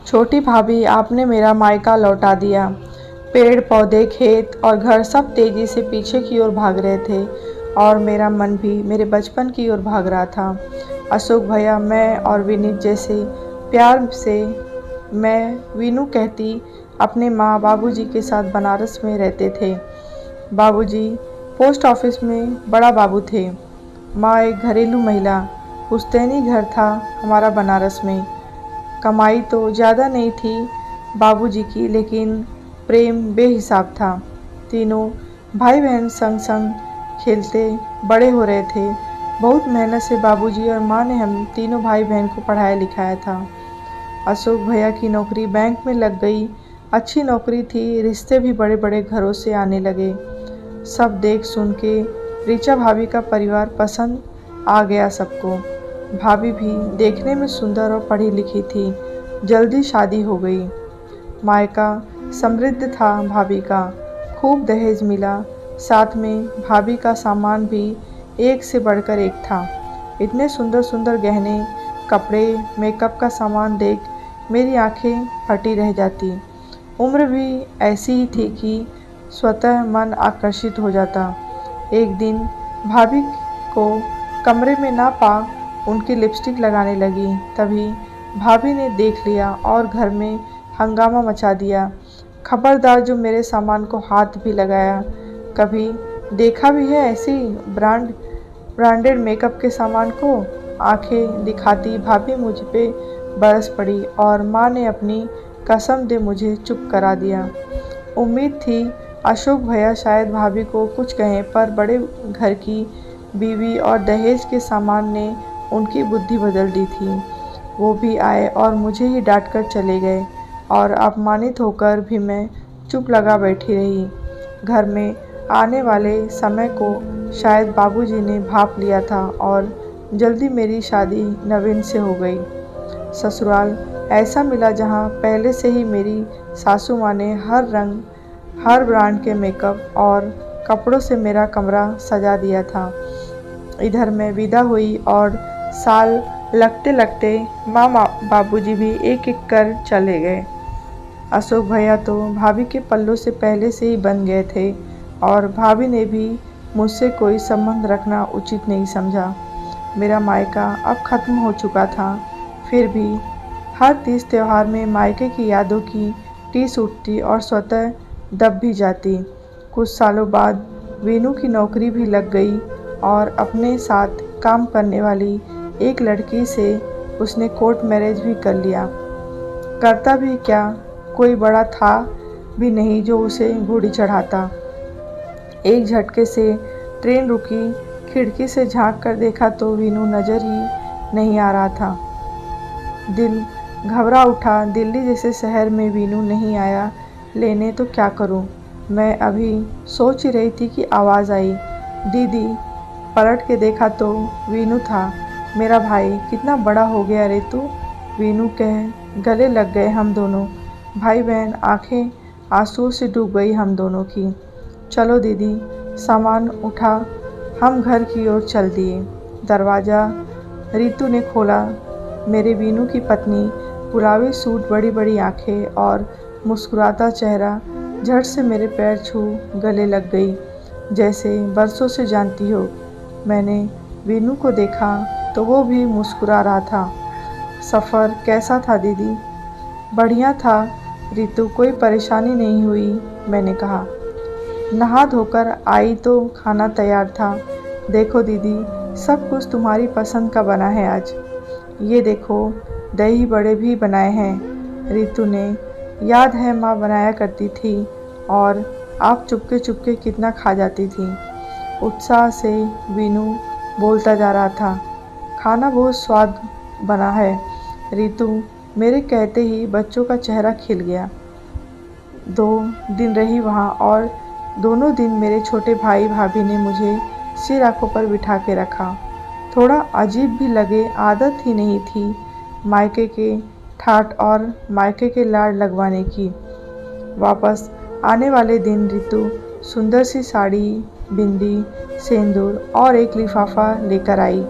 छोटी भाभी, आपने मेरा मायका लौटा दिया। पेड़ पौधे, खेत और घर सब तेजी से पीछे की ओर भाग रहे थे और मेरा मन भी मेरे बचपन की ओर भाग रहा था। अशोक भैया, मैं और विनीत जैसे प्यार से मैं वीनू कहती अपने माँ बाबूजी के साथ बनारस में रहते थे। बाबूजी पोस्ट ऑफिस में बड़ा बाबू थे। माँ एक घरेलू महिला। पुश्तैनी घर था हमारा बनारस में। कमाई तो ज़्यादा नहीं थी बाबूजी की, लेकिन प्रेम बेहिसाब था। तीनों भाई बहन संग संग खेलते बड़े हो रहे थे। बहुत मेहनत से बाबूजी और माँ ने हम तीनों भाई बहन को पढ़ाया लिखाया था। अशोक भैया की नौकरी बैंक में लग गई। अच्छी नौकरी थी, रिश्ते भी बड़े बड़े घरों से आने लगे। सब देख सुन के ऋचा भाभी का परिवार पसंद आ गया सबको। भाभी भी देखने में सुंदर और पढ़ी लिखी थी। जल्दी शादी हो गई। मायका समृद्ध था भाभी का। खूब दहेज मिला। साथ में भाभी का सामान भी एक से बढ़कर एक था। इतने सुंदर सुंदर गहने, कपड़े, मेकअप का सामान देख मेरी आंखें फटी रह जाती। उम्र भी ऐसी ही थी कि स्वतः मन आकर्षित हो जाता। एक दिन भाभी को कमरे में ना पा उनकी लिपस्टिक लगाने लगी। तभी भाभी ने देख लिया और घर में हंगामा मचा दिया। खबरदार जो मेरे सामान को हाथ भी लगाया। कभी देखा भी है ऐसी ब्रांडेड मेकअप के सामान को? आंखें दिखाती भाभी मुझ पे बरस पड़ी और माँ ने अपनी कसम दे मुझे चुप करा दिया। उम्मीद थी अशोक भैया शायद भाभी को कुछ कहें, पर बड़े घर की बीवी और दहेज के सामान ने उनकी बुद्धि बदल दी थी। वो भी आए और मुझे ही डांट कर चले गए और अपमानित होकर भी मैं चुप लगा बैठी रही। घर में आने वाले समय को शायद बाबूजी ने भांप लिया था और जल्दी मेरी शादी नवीन से हो गई। ससुराल ऐसा मिला जहाँ पहले से ही मेरी सासू माँ ने हर रंग, हर ब्रांड के मेकअप और कपड़ों से मेरा कमरा सजा दिया था। इधर मैं विदा हुई और साल लगते लगते माँ बाबूजी भी एक एक कर चले गए। अशोक भैया तो भाभी के पल्लों से पहले से ही बन गए थे और भाभी ने भी मुझसे कोई संबंध रखना उचित नहीं समझा। मेरा मायका अब ख़त्म हो चुका था, फिर भी हर तीज त्यौहार में मायके की यादों की टीस उठती और स्वतः दब भी जाती। कुछ सालों बाद वीनू की नौकरी भी लग गई और अपने साथ काम करने वाली एक लड़की से उसने कोर्ट मैरिज भी कर लिया। करता भी क्या, कोई बड़ा था भी नहीं जो उसे घोड़ी चढ़ाता। एक झटके से ट्रेन रुकी, खिड़की से झांक कर देखा तो वीनू नज़र ही नहीं आ रहा था। दिल घबरा उठा। दिल्ली जैसे शहर में वीनू नहीं आया लेने तो क्या करूं? मैं अभी सोच ही रही थी कि आवाज़ आई, दीदी। पलट के देखा तो वीनू था। मेरा भाई, कितना बड़ा हो गया रे तू। वीनू कह गले लग गए हम दोनों। भाई बहन, आंखें आंसुओं से डूब गई हम दोनों की। चलो दीदी, सामान उठा, हम घर की ओर चल दिए। दरवाज़ा रितु ने खोला। मेरे वीनू की पत्नी, गुलाबी सूट, बड़ी बड़ी आंखें और मुस्कुराता चेहरा झट से मेरे पैर छू गले लग गई, जैसे बरसों से जानती हो। मैंने वीनू को देखा तो वो भी मुस्कुरा रहा था। सफ़र कैसा था दीदी? बढ़िया था रितु, कोई परेशानी नहीं हुई, मैंने कहा। नहा धोकर आई तो खाना तैयार था। देखो दीदी, सब कुछ तुम्हारी पसंद का बना है आज। ये देखो, दही बड़े भी बनाए हैं। रितु ने, याद है माँ बनाया करती थी और आप चुपके चुपके कितना खा जाती थी। उत्साह से वीनू बोलता जा रहा था। खाना बहुत स्वाद बना है रितु। मेरे कहते ही बच्चों का चेहरा खिल गया। 2 दिन रही वहाँ और दोनों दिन मेरे छोटे भाई भाभी ने मुझे सिर आंखों पर बिठा के रखा। थोड़ा अजीब भी लगे, आदत ही नहीं थी मायके के ठाठ और मायके के लाड़ लगवाने की। वापस आने वाले दिन रितु सुंदर सी साड़ी, बिंदी, सिंदूर और एक लिफाफा लेकर आई।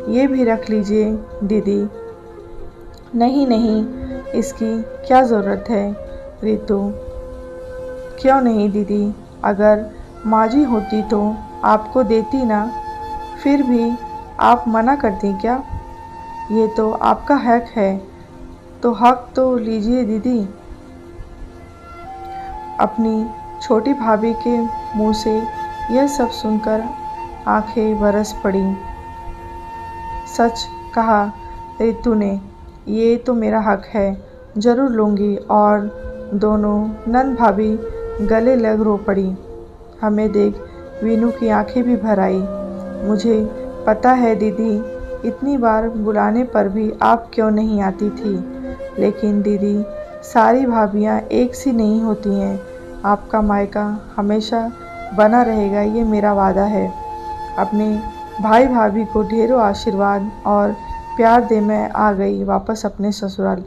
ये भी रख लीजिए दीदी। नहीं नहीं, इसकी क्या ज़रूरत है रितु? क्यों नहीं दीदी, अगर माँ जी होती तो आपको देती ना, फिर भी आप मना करती क्या? ये तो आपका हक है, तो हक तो लीजिए दीदी। अपनी छोटी भाभी के मुंह से यह सब सुनकर आंखें बरस पड़ी। सच कहा रितु ने, ये तो मेरा हक है, ज़रूर लूँगी। और दोनों नंद भाभी गले लग रो पड़ी। हमें देख वीनू की आंखें भी भर आई। मुझे पता है दीदी, इतनी बार बुलाने पर भी आप क्यों नहीं आती थी, लेकिन दीदी सारी भाभियाँ एक सी नहीं होती हैं। आपका मायका हमेशा बना रहेगा, ये मेरा वादा है। अपने भाई भाभी को ढेरों आशीर्वाद और प्यार दे मैं आ गई वापस अपने ससुराल,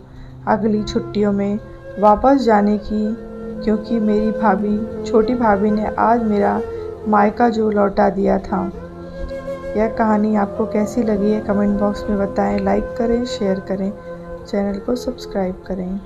अगली छुट्टियों में वापस जाने की, क्योंकि मेरी भाभी, छोटी भाभी ने आज मेरा मायका जो लौटा दिया था। यह कहानी आपको कैसी लगी है कमेंट बॉक्स में बताएं। लाइक करें, शेयर करें, चैनल को सब्सक्राइब करें।